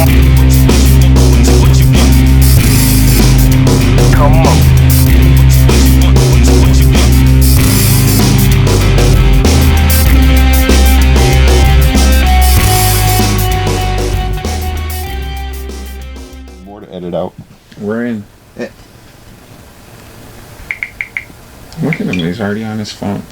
Come on. More to edit out. We're in. Look at him, he's already on his phone.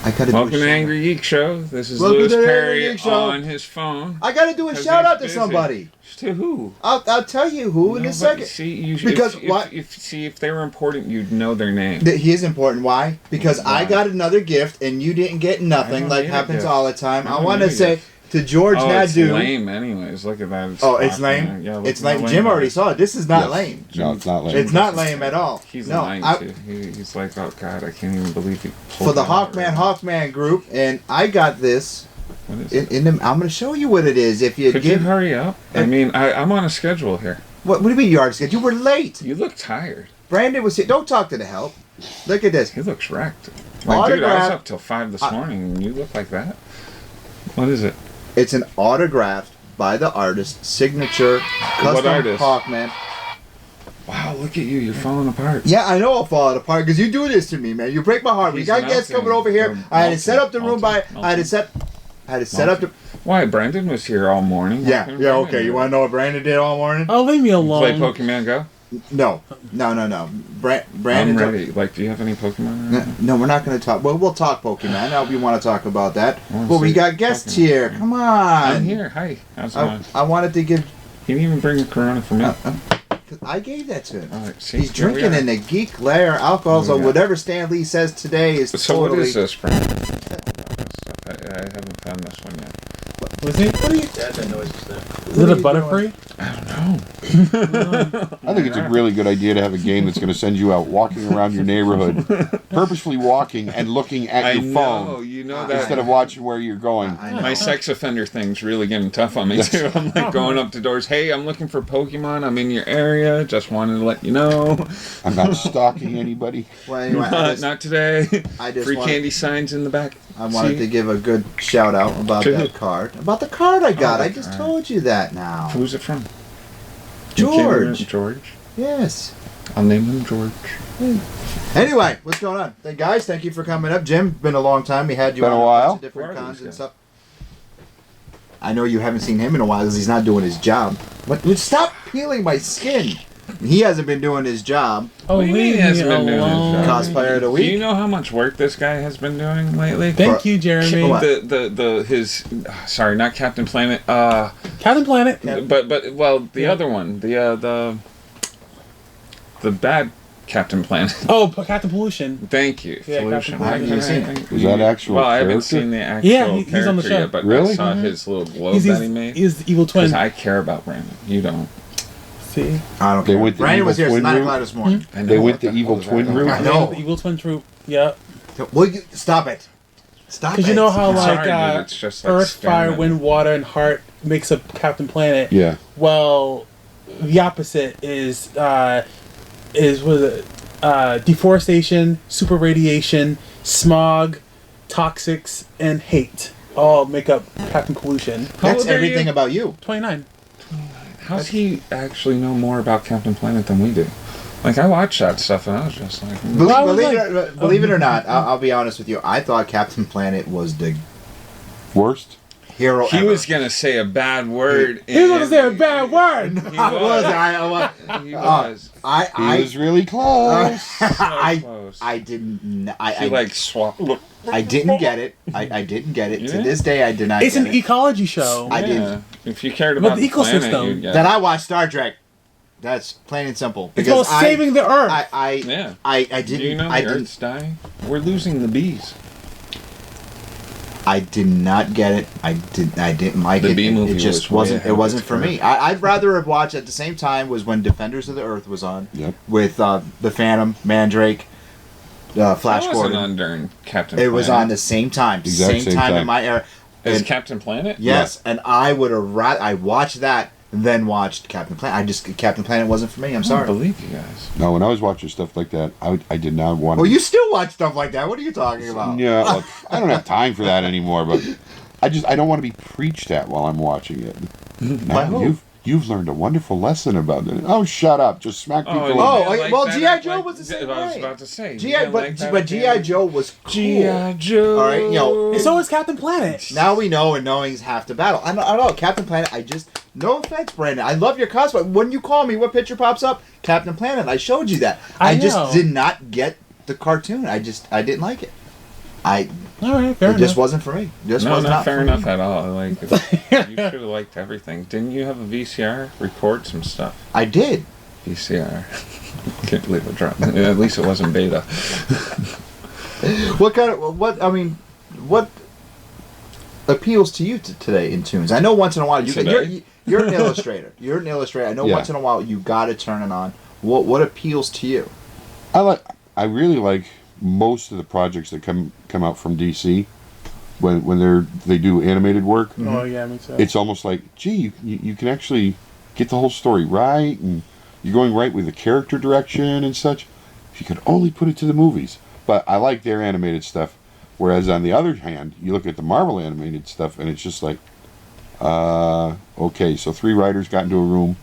Welcome to Angry Geek Show. This is Lewis Perry on his phone. I gotta do a shout out to somebody. To who? I'll tell you who in a second. See, because if they were important, you'd know their name. He is important. Why? Because I got another gift and you didn't get nothing, like happens all the time. I want to say to George Nadu. It's lame, anyways. Look at that. It's lame. Yeah, it's lame. Jim already saw it. This is not lame. No, it's not lame. It's not lame at all. He's lying too. He's like, oh god, I can't even believe he pulled for the Hawkman group, and I got this. What is it? I'm going to show you what it is. If you could you hurry up? I mean, I'm on a schedule here. What do you mean you are on a schedule? You were late. You look tired. Brandon was here. Don't talk to the help. Look at this. He looks wrecked. Like, dude, I was up till 5 this morning, and you look like that. What is it? It's an autographed by the artist, signature, custom Hawkman. Wow, look at you. You're falling apart. Yeah, I know I'm falling apart because you do this to me, man. You break my heart. We got guests coming over here. I had to set up the room I had to set up the... Why? Brandon was here all morning. Yeah, okay. You want to know what Brandon did all morning? Oh, leave me alone. Play Pokemon Go? No. Brandon... I'm ready. Like, do you have any Pokemon? No, we're not going to talk... Well, we'll talk Pokemon. Now we want to talk about that. But we got guests here. Come on. I'm here. Hi. How's it going? I wanted to give... He didn't even bring a Corona for me. I gave that to him. All right, see, he's drinking in the Geek Lair alcohol, so whatever Stan Lee says today is so totally... what is this, Brandon? I haven't found this one yet. Was it? What are you... That noise was there. Is it a Butterfree? I don't know. I think it's a really good idea to have a game that's going to send you out walking around your neighborhood, purposefully walking and looking at your phone. You know that. Instead of watching where you're going. My sex offender thing's really getting tough on me too. I'm like going up to doors. Hey, I'm looking for Pokemon. I'm in your area. Just wanted to let you know. I'm not stalking anybody. Well, anyway, not today. Free candy signs in the back. I wanted to give a good shout out about that card. About the card I got. I just told you that now. Who's it from? George. George? Yes. I'll name him George. Anyway, what's going on? Hey guys, thank you for coming up. Jim, been a long time. We had you on a while. bunch of different cons and stuff. I know you haven't seen him in a while because he's not doing his job. But stop peeling my skin. He hasn't been doing his job. Oh, he hasn't been doing his job. Cosplayer of the week. Do you know how much work this guy has been doing lately? Thank you, Jeremy. Sorry, not Captain Planet. Captain Planet. But the other one, the bad Captain Planet. Oh, Captain Pollution. Thank you. Yeah, Pollution. I haven't seen it. Was that actual? Well, I haven't seen the actual he's on the show. yet, but really? I saw his little globe that he made. He's the evil twin. Because I care about Brandon. You don't. See? I don't care. Brandon was here since 9 o'clock this morning. They went the evil twin route? I know. The evil twin troop. Yeah. Stop it. Stop it. Because you know how it's just like Earth, Fire, Wind, Water, and Heart makes up Captain Planet? Yeah. Well, the opposite is deforestation, super radiation, smog, toxics, and hate. All make up Captain Pollution. That's everything about you. 29. How's he actually know more about Captain Planet than we do? Like, I watched that stuff and I was just like... Believe it or not, I'll be honest with you. I thought Captain Planet was the worst hero He ever. was going to say a bad word. He was going to say a bad word! He was. He was really close. I didn't... He like swapped... I didn't get it. I didn't get it. To this day, I did not It's get an it. ecology show. I didn't. If you cared about the ecosystem, planet, you'd get then I watched Star Trek. That's plain and simple. It's called saving the Earth. I didn't. Do you know the Earth's dying? We're losing the bees. I did not get it. I didn't like it. The bee movie it just wasn't. It wasn't for me. I'd rather have watched at the same time was when Defenders of the Earth was on. Yep. With the Phantom, Mandrake, Flash Gordon. Gordon. On during Captain. It was on the same time. Same time in my era. As Captain Planet? Yes, and I would have I watched that, then watched Captain Planet. Captain Planet wasn't for me. I'm sorry. I don't believe you guys. No, when I was watching stuff like that, I did not want to... Well, you still watch stuff like that. What are you talking about? Yeah, look, I don't have time for that anymore, but I don't want to be preached at while I'm watching it. Now, you've learned a wonderful lesson about it. Oh, shut up! Just smack people. Well, G.I. Joe was the same way. I was about to say. But G.I. Joe was cool. G.I. Joe. All right, and so is Captain Planet. Now we know, and knowing is half the battle. I don't know, Captain Planet. No offense, Brandon. I love your cosplay. When you call me, what picture pops up? Captain Planet. I showed you that. I just did not get the cartoon. I didn't like it. All right, fair enough. It just wasn't for me. Not fair enough at all. Like, you should have liked everything. Didn't you have a VCR? Record some stuff. I did. VCR. Can't believe it dropped. At least it wasn't beta. What appeals to you today in tunes? I know once in a while you're an illustrator. You're an illustrator. I know once in a while you got to turn it on. What appeals to you? I really like most of the projects that come out from DC when they do animated work. Oh yeah, me too. It's almost like, gee, you can actually get the whole story right, and you're going right with the character direction and such. If you could only put it to the movies. But I like their animated stuff. Whereas on the other hand, you look at the Marvel animated stuff, and it's just like, okay, so 3 writers got into a room,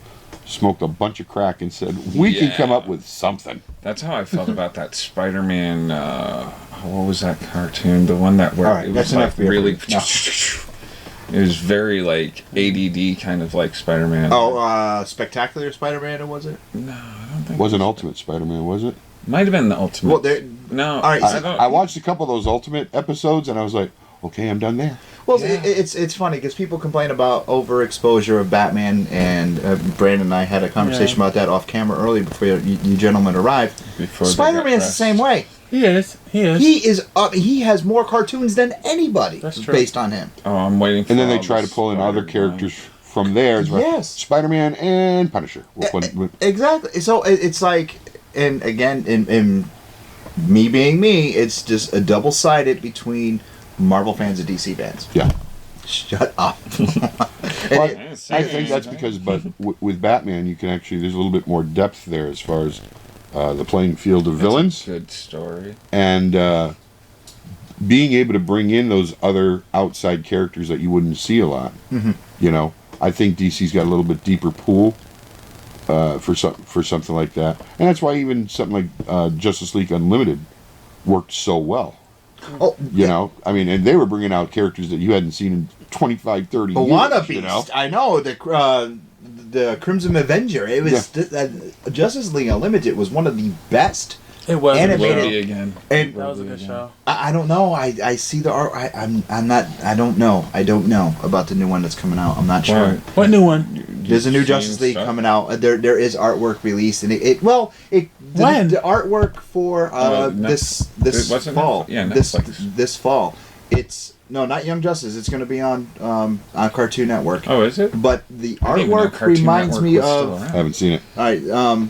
smoked a bunch of crack, and said, we can come up with something. That's how I felt about that Spider-Man, what was that cartoon? The one that where it was like really... It was very like ADD kind of like Spider-Man. Oh, Spectacular Spider-Man, was it? No, I don't think it wasn't Ultimate Spider-Man, was it? Might have been the Ultimate. Well, no. All right, I watched a couple of those Ultimate episodes, and I was like, okay, I'm done there. Well, it's funny because people complain about overexposure of Batman, and Brandon and I had a conversation about that off camera earlier before you gentlemen arrived. Spider-Man's the same way. He is. He has more cartoons than anybody based on him. Oh, I'm waiting for. And then they try to pull in other characters from there. Yes, Spider-Man and Punisher. Exactly. So it's like, and again, in me being me, it's just a double-sided between Marvel fans and DC fans. Yeah. Shut up. I think that's because, with Batman, you can actually, there's a little bit more depth there as far as the playing field of villains. Good story. And being able to bring in those other outside characters that you wouldn't see a lot. Mm-hmm. I think DC's got a little bit deeper pool for something like that. And that's why even something like Justice League Unlimited worked so well. Oh, and they were bringing out characters that you hadn't seen in 25, 30 years. Wanna Beast. I know, the Crimson Avenger. It was Justice League Unlimited was one of the best. It was animated again. And that was a good show. I don't know. I see the art. I'm not. I don't know. I don't know about the new one that's coming out. I'm not sure. What new one? There's a new Justice League coming out. There is artwork released, and the artwork for this fall. This fall. It's not Young Justice. It's going to be on Cartoon Network. Oh, is it? But the artwork reminds me of. I haven't seen it. All right,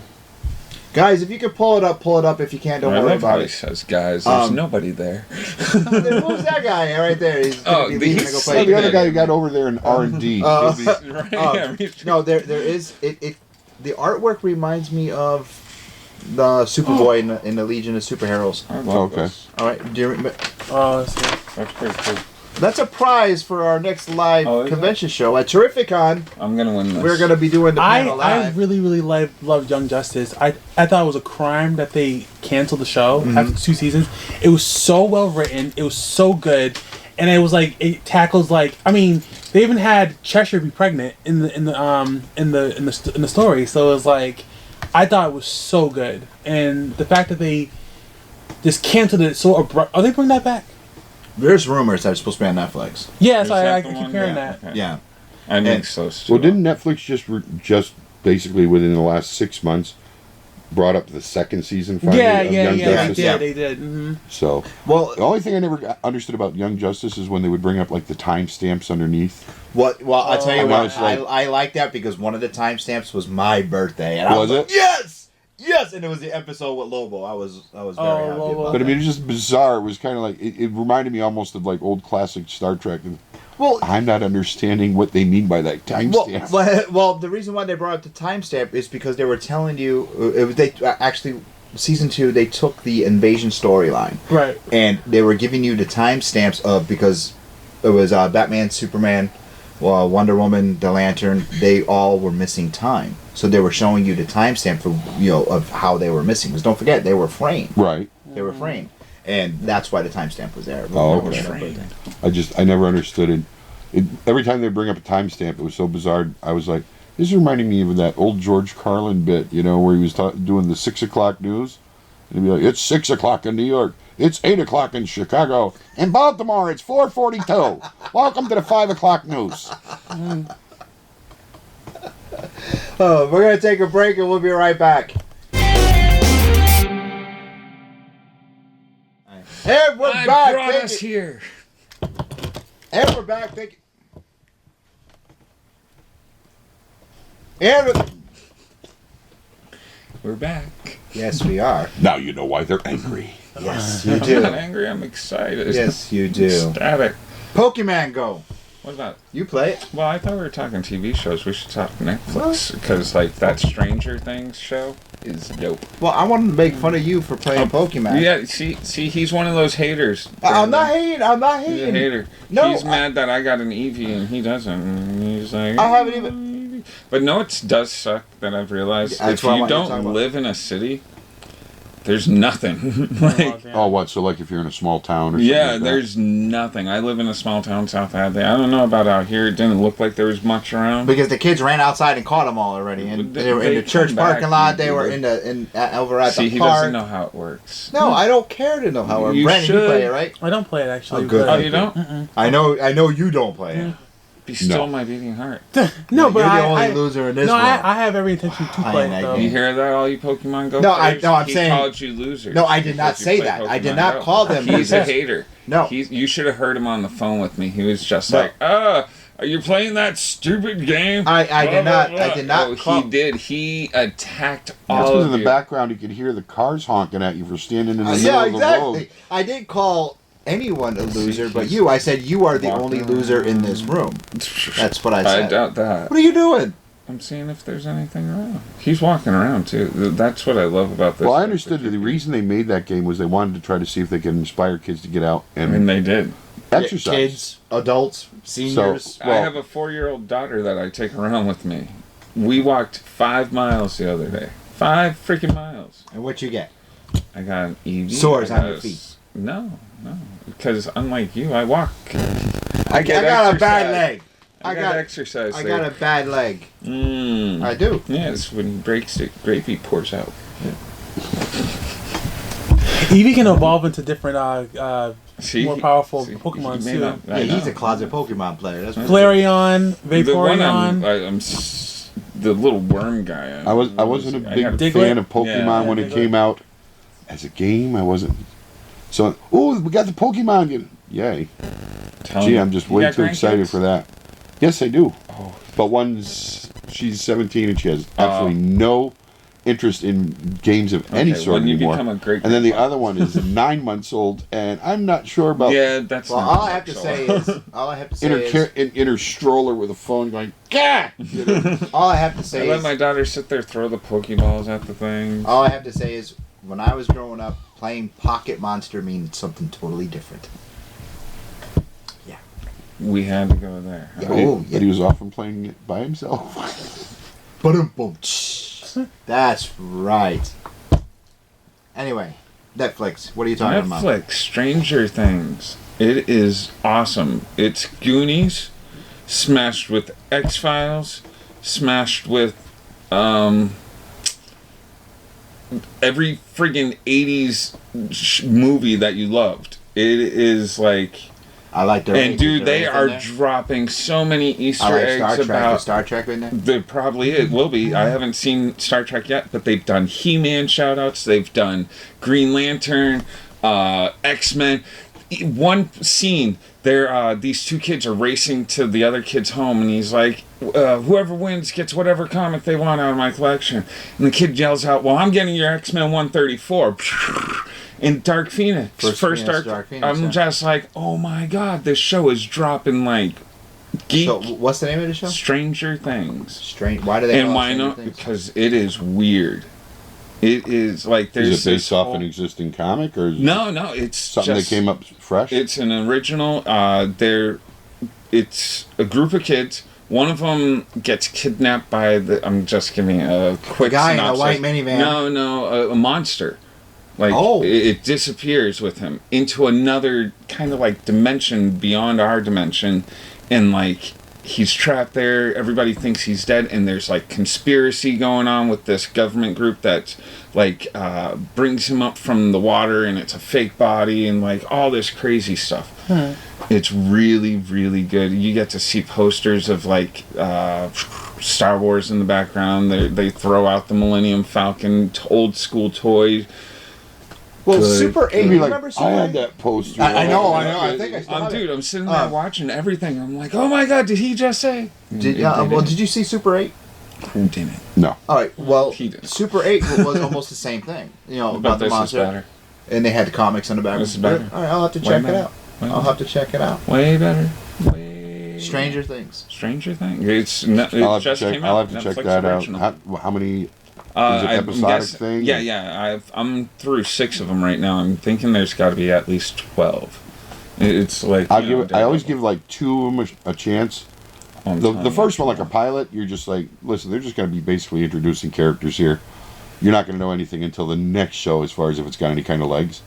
guys, if you could pull it up. If you can't, don't worry about it. He says, guys, there's nobody there. Who's that guy right there? He's going to be leaving to go play. The other guy who got over there in R&D. No, there is it. The artwork reminds me of the Superboy in the Legion of Superheroes. Okay. All right. Do you remember? Let's see. That's pretty cool. That's a prize for our next live convention show at Terrificon. I'm gonna win this. We're gonna be doing the panel live. I really, really loved Young Justice. I thought it was a crime that they canceled the show after 2 seasons. It was so well written. It was so good, and it was like it tackles like they even had Cheshire be pregnant in the story. So it was like I thought it was so good, and the fact that they just canceled it so abrupt. Are they bringing that back? There's rumors that it's supposed to be on Netflix. Yes, I keep hearing that. Okay. Yeah. I think so. Well, didn't Netflix just basically within the last 6 months brought up the second season finally of Young Justice? They did. Mm-hmm. So, the only thing I never understood about Young Justice is when they would bring up like the timestamps underneath. Well, I'll tell you what, I like that because one of the timestamps was my birthday. And was it? Yes, and it was the episode with Lobo. I was very happy about But it was just bizarre. It was kind of like it reminded me almost of like old classic Star Trek. Well, I'm not understanding what they mean by that timestamp. Well, the reason why they brought up the timestamp is because they were telling you season 2 they took the invasion storyline, right, and they were giving you the timestamps of because it was Batman, Superman, Wonder Woman, the Lantern, they all were missing time. So they were showing you the timestamp for of how they were missing. Because don't forget, they were framed. Right. They were framed, and that's why the timestamp was there. Okay. I never understood it. Every time they bring up a timestamp, it was so bizarre. I was like, this reminded me of that old George Carlin bit, where he was doing the 6 o'clock news, and he'd be like, "It's 6 o'clock in New York. It's 8 o'clock in Chicago. In Baltimore, it's 4:42. Welcome to the 5 o'clock news." We're going to take a break and we'll be right back. And we're back. Brought us here. And we're back. And we're back. Yes, we are. Now you know why they're angry. Yes, you do. I'm not angry. I'm excited. Yes, you do. Ecstatic. Pokemon Go. What about you? Play it? Well, I thought we were talking TV shows. We should talk Netflix because that Stranger Things show is dope. Well, I wanted to make fun of you for playing Pokemon. Yeah, see, he's one of those haters. I'm not hating. He's a hater. No, he's mad that I got an Eevee and he doesn't. And he's like, I haven't even. But no, it does suck that I've realized if you don't live in a city, there's nothing. What? So if you're in a small town or something? Yeah, there's nothing. I live in a small town, South Hadley. I don't know about out here. It didn't look like there was much around. Because the kids ran outside and caught them all already. And they were in the church parking lot. They were over at the park. See, he doesn't know how it works. No, I don't care to know how it works. Brandon, you play it, right? I don't play it, actually. Oh, good. Oh, you don't? Mm-mm. I know you don't play it. You stole my beating heart. No, but you're the only loser in this No, world. I have every intention to play it, though. You hear that, all you Pokemon Go No, players? I'm he saying... called you losers. No, I did not say that. Pokemon I did not Go. call them He's a hater. No. You should have heard him on the phone with me. He was just like, are you playing that stupid game? I did not. He did. He attacked all That's of because you. in the background you could hear the cars honking at you for standing in the middle of the road. I didn't call anyone a loser, but you. I said you are the only loser in this room. That's what I said. I doubt that. What are you doing? I'm seeing if there's anything around. He's walking around, too. That's what I love about this. Well, I understood the reason they made that game was they wanted to try to see if they could inspire kids to get out and they did. Exercise. Kids, adults, seniors. I have a 4-year-old daughter that I take around with me. We walked 5 miles the other day. 5 freaking miles. And what you get? I got an Eevee. Sores on your feet. No. Because unlike you, I walk. I got a bad leg. I got exercise. I got a bad leg. I do. Yes, when he breaks it, gravy pours out. Yeah. Eevee can evolve into different more powerful Pokemon too. Yeah, he's a closet Pokemon player. That's Flareon, Vaporeon. The little worm guy. I wasn't a big fan of Pokemon when it came out. As a game, I wasn't. So, we got the Pokemon again. Yay. Gee, I'm just way too excited for that. Yes, I do. Oh. But she's 17 and she has absolutely no interest in games of any sort anymore. Become a great and then the other one is 9 months old, and I'm not sure about. Yeah, that's. Well, all I have to say is in her stroller with a phone going. Gah! All I have to say I let my daughter sit there, throw the Pokeballs at the thing. All I have to say is, when I was growing up, playing Pocket Monster means something totally different. Yeah. We had to go there. Yeah. But he was often playing it by himself. That's right. Anyway, Netflix. What are you talking about? Netflix, Stranger Things. It is awesome. It's Goonies, smashed with X-Files, smashed with every friggin' 80s movie that you loved. It is like... I like the... And dude, they are dropping so many Easter eggs about... Star Trek in there? There probably it will be. I haven't seen Star Trek yet, but they've done He-Man shout-outs. They've done Green Lantern, X-Men. One scene, these two kids are racing to the other kid's home, and he's like, whoever wins gets whatever comic they want out of my collection. And the kid yells out, well, I'm getting your X-Men 134. And Dark Phoenix. First Dark Phoenix. I'm just like, oh my god, this show is dropping like Geek. So what's the name of the show? Stranger Things. Why do they call it Stranger Things? Because it is weird. It is like there's. Is it based off an existing comic or? No, it's something that came up fresh. It's an original. it's a group of kids. One of them gets kidnapped by I'm just giving a quick guy synopsis. in a white minivan. No, a monster. Like, it disappears with him into another kind of like dimension beyond our dimension, and like he's trapped there. Everybody thinks he's dead, and there's like conspiracy going on with this government group that like brings him up from the water, and it's a fake body, and like all this crazy stuff. It's really, really good. You get to see posters of like Star Wars in the background. They throw out the Millennium Falcon, old school toys. Well, good. Super 8, remember Super 8? I had that poster. I know. I think I still have dude, I'm sitting there watching everything. I'm like, oh my god, did he just say? Did you see Super 8? Who didn't? No. All right, well, Super 8 was almost the same thing. You know, about the monster. And they had the comics on the back. This is better. All right, I'll have to check it out. I'll have to check it out. Way better. Stranger Things. Stranger Things? I'll have to check that out. How many... Is it episodic thing? Yeah. I'm through 6 of them right now. I'm thinking there's got to be at least 12. It's like I always give like 2 of them a chance. The first one, like a pilot, you're just like, listen, they're just going to be basically introducing characters here. You're not going to know anything until the next show, as far as if it's got any kind of legs.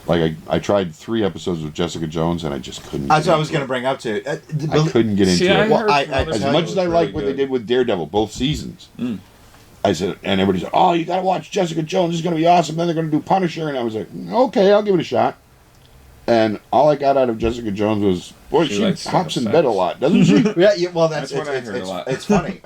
Like I tried 3 episodes of Jessica Jones, and I just couldn't. That's what I was going to bring up to. I couldn't get into it. Well, as much as I like what they did with Daredevil, both seasons. I said, and everybody said, "Oh, you got to watch Jessica Jones. This is going to be awesome." Then they're going to do Punisher, and I was like, "Okay, I'll give it a shot." And all I got out of Jessica Jones was, boy, she hops in bed a lot, doesn't she? Yeah. Well, that's what I heard a lot. It's funny.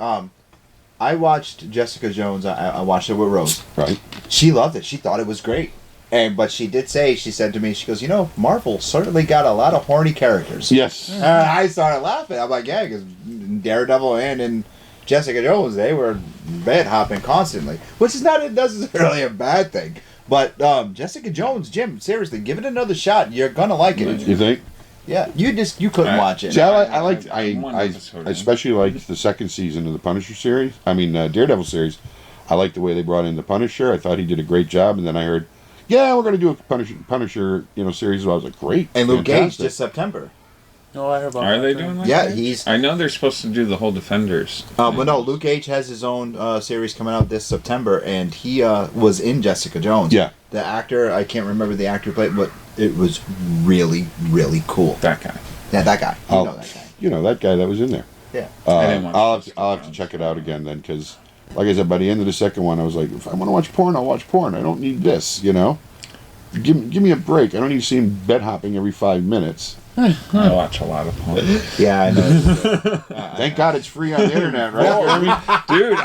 I watched Jessica Jones. I watched it with Rose. Right. She loved it. She thought it was great. But she said to me, she goes, Marvel certainly got a lot of horny characters. Yes. And I started laughing. I'm like, yeah, because Daredevil and Jessica Jones, they were bed hopping constantly, which is not necessarily a bad thing. But Jessica Jones, Jim, seriously, give it another shot. You're gonna like it. You think? Yeah, you couldn't watch it. See, I especially liked the second season of the Punisher series. I mean, Daredevil series. I liked the way they brought in the Punisher. I thought he did a great job. And then I heard, yeah, we're gonna do a Punisher, series. So I was like, great. And Luke Cage this September. No, I heard about Are they doing that? Yeah, I know they're supposed to do the whole Defenders. But no, Luke Cage has his own series coming out this September, and he was in Jessica Jones. Yeah. The actor, I can't remember the actor played, but it was really, really cool. That guy. Yeah, that guy. You know that guy. You know that guy that was in there. Yeah. I'll have to check it out again then, because, like I said, by the end of the second one, I was like, if I want to watch porn, I'll watch porn. I don't need this, Give me a break. I don't need to see him bed hopping every 5 minutes. I watch a lot of porn. Yeah, I know. Thank God it's free on the internet, right? Dude,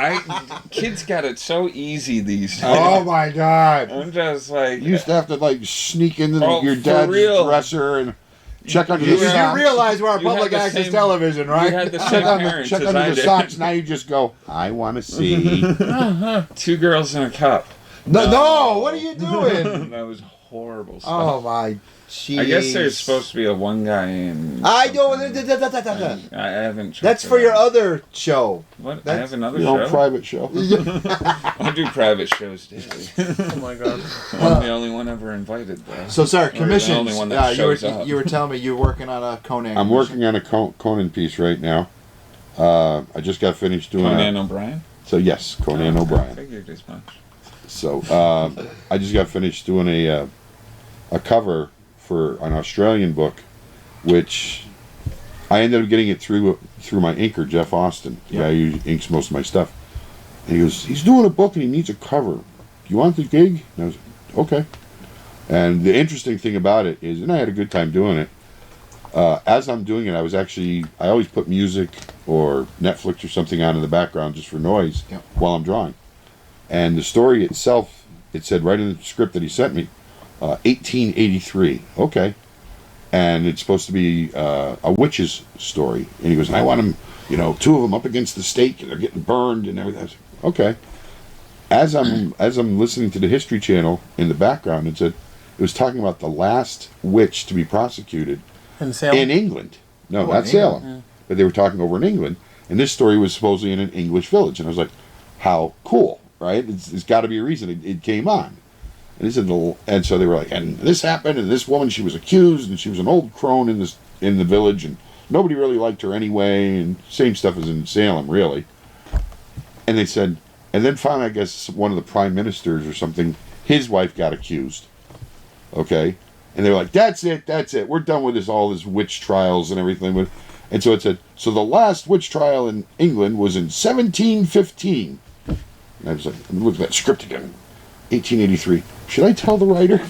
kids got it so easy these days. Oh my God! I'm just like, you used to have to sneak into your dad's dresser and check under the socks. You realize we're on public access television, right? You had the same parents check under the socks. Now you just go, I want to see 2 girls in a cup. No, what are you doing? That was horrible stuff. Oh my. Jeez. I guess there's supposed to be a one guy in. I know. I haven't. That's for your other show. What? I have another your show. Own private show. I do private shows daily. Oh my God. I'm the only one ever invited, though. So, sir, commissions. The only one that shows up. You were telling me you're working on a Conan. I'm working on a Conan piece right now. I just got finished doing Conan O'Brien. So yes, Conan O'Brien. I figured as much. So I just got finished doing a cover for an Australian book, which I ended up getting it through my inker, Jeff Austin, the guy who inks most of my stuff. And he goes, he's doing a book and he needs a cover. Do you want the gig? And I was like, okay. And the interesting thing about it is, and I had a good time doing it, as I'm doing it, I always put music or Netflix or something on in the background just for noise while I'm drawing. And the story itself, it said right in the script that he sent me, 1883. Okay. And it's supposed to be a witch's story. And he goes, and I want them, 2 of them up against the stake and they're getting burned and everything. I was like, okay. As I'm listening to the History Channel in the background, it was talking about the last witch to be prosecuted in England. No, not Salem. Yeah. But they were talking over in England. And this story was supposedly in an English village. And I was like, how cool, right? It's got to be a reason it came on. And so they were like, and this happened, and this woman, she was accused, and she was an old crone in the village, and nobody really liked her anyway, and same stuff as in Salem, really. And they said, and then finally, I guess, one of the prime ministers or something, his wife got accused. Okay? And they were like, that's it. We're done with all this witch trials and everything. And so it said, so the last witch trial in England was in 1715. And I was like, look at that script again. 1883. Should I tell the writer?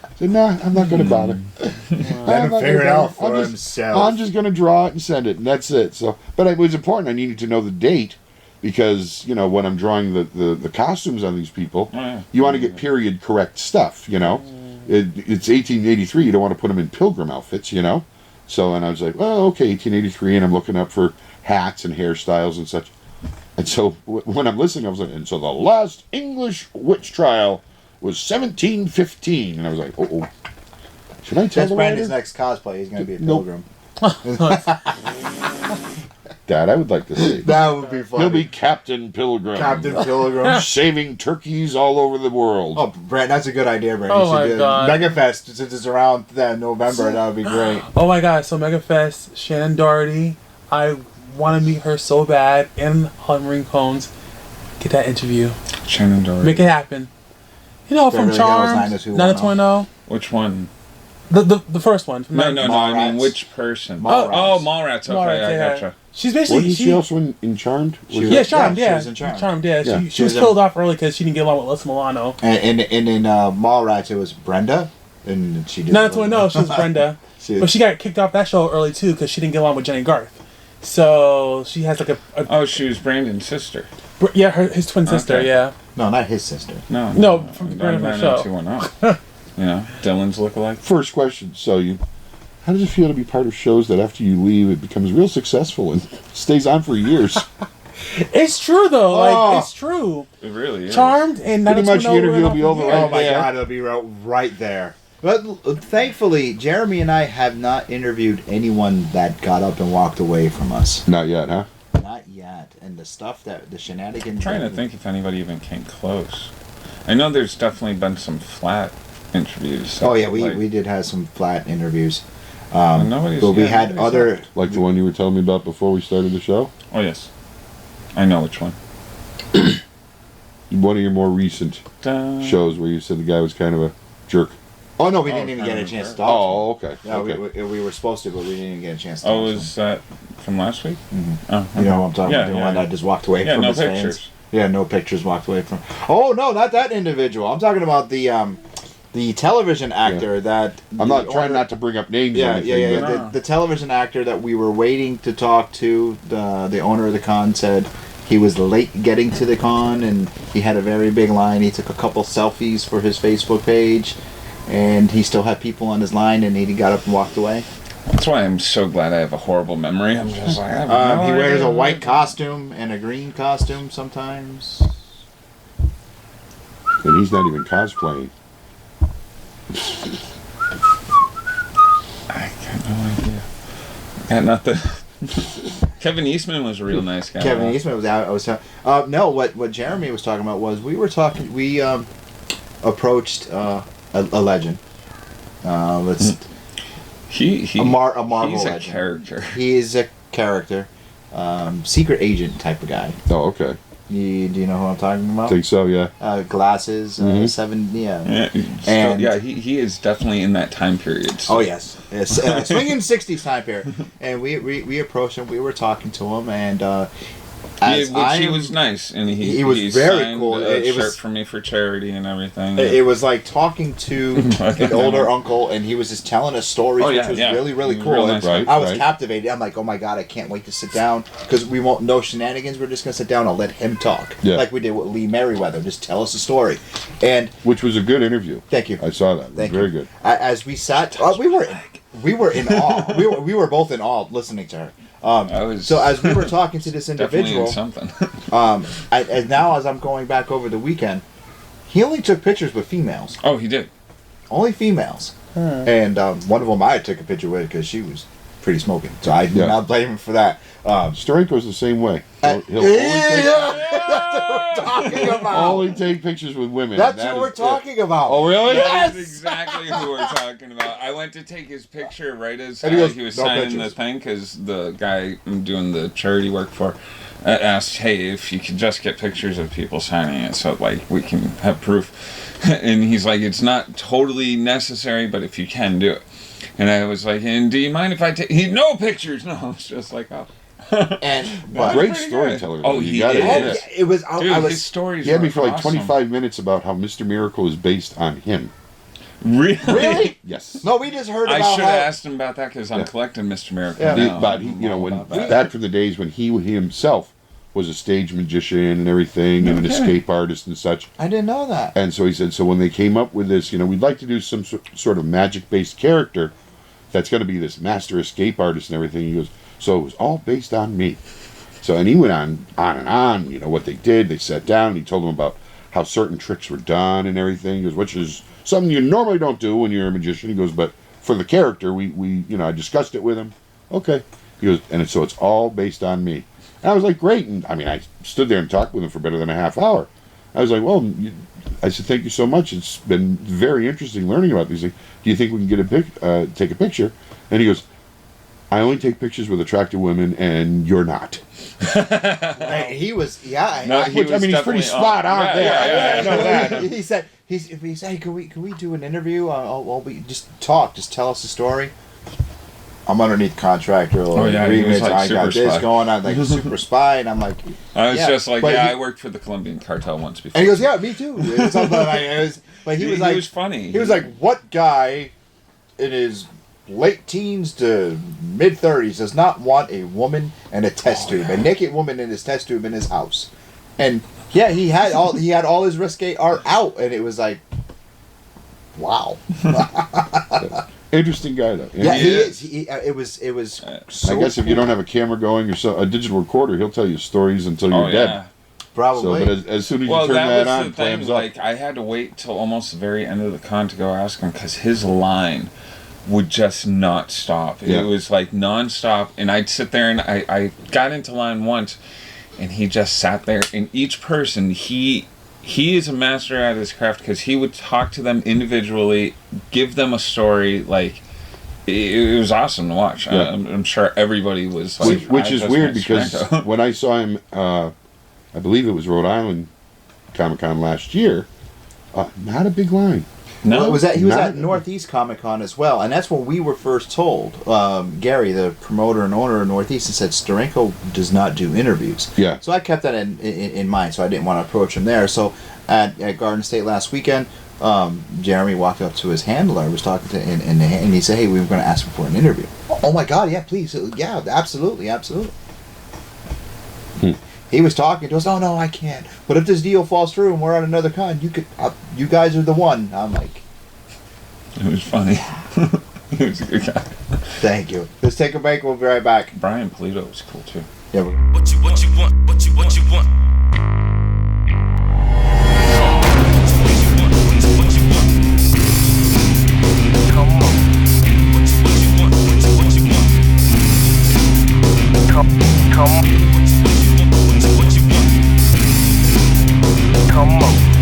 I said, nah, I'm not going to bother. Let him figure it out for himself. I'm just going to draw it and send it, and that's it. So, but it was important. I needed to know the date because, you know, when I'm drawing the costumes on these people, you want to get period correct stuff, you know. It's 1883. You don't want to put them in pilgrim outfits, you know. So, and I was like, well, okay, 1883, and I'm looking up for hats and hairstyles and such. And so when I'm listening, I was like, and so the last English witch trial was 1715. And I was like, oh. Should I tell That's the Brandon's writer? next cosplay. He's going to be a pilgrim. That I would like to see. That would be funny. He'll be Captain Pilgrim. Captain Pilgrim. Saving turkeys all over the world. Oh, Brand, that's a good idea, Brandon. Oh my God. MegaFest, since it's around November, that would be great. Oh my God! So MegaFest, Shannon Doherty. I want to meet her so bad. And Morin Cones. Get that interview. Shannon Doherty. Make it happen. You know, from Beverly Charmed, Hills 90210. Which one? The first one. No, I mean which person? Mallrats. Okay, I gotcha. She's basically. Wasn't she also in Charmed? Charmed. She was in Charmed. Charmed. Yeah, Yeah. she was killed off early because she didn't get along with Les Milano. And in Mallrats, it was Brenda, and she did. 90210. She was Brenda, but she got kicked off that show early too because she didn't get along with Jenny Garth. So she has like a oh, she was Brandon's sister. Yeah, his twin sister. Okay. Yeah. No, not his sister. No, from the show. You know, Dylan's lookalike. First question. So how does it feel to be part of shows that after you leave, it becomes real successful and stays on for years? It's true though. Like it's true. It really is. Charmed and pretty much the interview will be over. Oh my God, it'll be right there. But thankfully, Jeremy and I have not interviewed anyone that got up and walked away from us. Not yet, huh? Not yet. And the shenanigans. I'm trying to think if anybody even came close. I know there's definitely been some flat interviews. So oh yeah, we did have some flat interviews. But we had other like the one you were telling me about before we started the show. Oh yes, I know which one. One of your more recent shows where you said the guy was kind of a jerk. Oh no, we didn't even get a chance to talk. Oh, okay. Yeah, okay. We were supposed to, but we didn't even get a chance to talk. Oh, was that from last week? Mm-hmm. Oh, okay. You know what I'm talking about? The one that just walked away from his pictures. fans. Yeah, no pictures walked away from. Oh no, not that individual. I'm talking about the television actor that. I'm not trying not to bring up names. Yeah, or anything, yeah. The television actor that we were waiting to talk to, the owner of the con said he was late getting to the con and he had a very big line. He took a couple selfies for his Facebook page, and he still had people on his line, and he got up and walked away. That's why I'm so glad I have a horrible memory. I'm just like, I have no he wears idea. a white costume and a green costume sometimes. And he's not even cosplaying. I got no idea. Got nothing. Kevin Eastman was a real nice guy. Kevin Eastman was out. No, what Jeremy was talking about was we approached a legend. A Marvel he's legend. A character. He is a character. Secret agent type of guy. Oh, okay. Do you know who I'm talking about? I think so, yeah. Glasses, He is definitely in that time period. So. Oh yes, swinging '60s time period. And we approached him. We were talking to him, and he was nice, and he was very cool. It was shirt for me for charity and everything. It was like talking to an older uncle, and he was just telling us stories, which was really cool. Real nice. Right, I was captivated. I'm like, oh my God, I can't wait to sit down because we won't no shenanigans. We're just gonna sit down. I'll let him talk, like we did with Lee Merriweather. Just tell us a story, and which was a good interview. Thank you. I saw that. Thank you. Very good. As we sat, we were in awe. we were both in awe listening to her. So as we were talking to this individual, something. and now as I'm going back over the weekend, he only took pictures with females. Oh, he did. Only females. And one of them I took a picture with because she was pretty smoking. So I do not blame him for that. Steranko's the same way. He'll only take pictures with women. That's who we're talking about. Oh, really? Yes! That's exactly who we're talking about. I went to take his picture right as he was signing the thing, because the guy I'm doing the charity work for asked, hey, if you could just get pictures of people signing it so like we can have proof. And he's like, it's not totally necessary, but if you can, do it. And I was like, and do you mind if I take... No pictures! No, it's just like, oh. And great storyteller. Oh, he is. It was. His stories. He had me for like 25 minutes about how Mr. Miracle is based on him. Really? Yes. No, we just heard about. I should have asked him about that because I'm collecting Mr. Miracle. Yeah. But he, back from the days when he himself was a stage magician and everything, and an escape artist and such. I didn't know that. And so he said, so when they came up with this, we'd like to do some sort of magic-based character that's going to be this master escape artist and everything. He goes, so it was all based on me. So, and he went on and on, what they did. They sat down and he told them about how certain tricks were done and everything. He goes, which is something you normally don't do when you're a magician. He goes, but for the character, we I discussed it with him. Okay. He goes, and so it's all based on me. And I was like, great. And I mean, I stood there and talked with him for better than a half hour. I was like, well, I said, thank you so much. It's been very interesting learning about these things. Do you think we can get take a picture? And he goes, I only take pictures with attractive women, and you're not. He was, No, he's pretty spot on there. I know that. He said, hey, can we do an interview? We just talk. Just tell us a story. I'm underneath contract or agreements. Like I got this going on, like super spy, and I'm like, I was just like, I worked for the Colombian cartel once before. And he goes, yeah, me too. It was something but he was like, he was funny. He was like, what guy in his late teens to mid 30s does not want a woman and a test tube, a naked woman in his test tube in his house? And yeah, he had all his risque art out, and it was like, wow. Interesting guy though. Yeah, he is. It was. So I guess if you don't have a camera going or a digital recorder, he'll tell you stories until you're dead. Probably. So, but as soon as you turn that on, the thing. Like, I had to wait till almost the very end of the con to go ask him, because his line would just not stop. It was like nonstop, and I'd sit there, and I got into line once, and he just sat there. And each person, he is a master at his craft, because he would talk to them individually, give them a story. Like, it was awesome to watch. Yeah. I'm sure everybody was like, which is weird, because when I saw him, I believe it was Rhode Island Comic-Con last year, not a big line. No, well, he was at Northeast Comic Con as well, and that's when we were first told. Gary, the promoter and owner of Northeast, said Steranko does not do interviews. Yeah. So I kept that in mind, so I didn't want to approach him there. So at Garden State last weekend, Jeremy walked up to his handler, was talking to, and he said, "Hey, we were going to ask him for an interview." Oh my God, yeah, please, yeah, absolutely. He was talking to us. Oh no, I can't. But if this deal falls through and we're on another con, you guys are the one. I'm like, it was funny. He was a good guy. Thank you. Let's take a break. We'll be right back. Brian Polito was cool too. Yeah. What you want? Come on. Come on.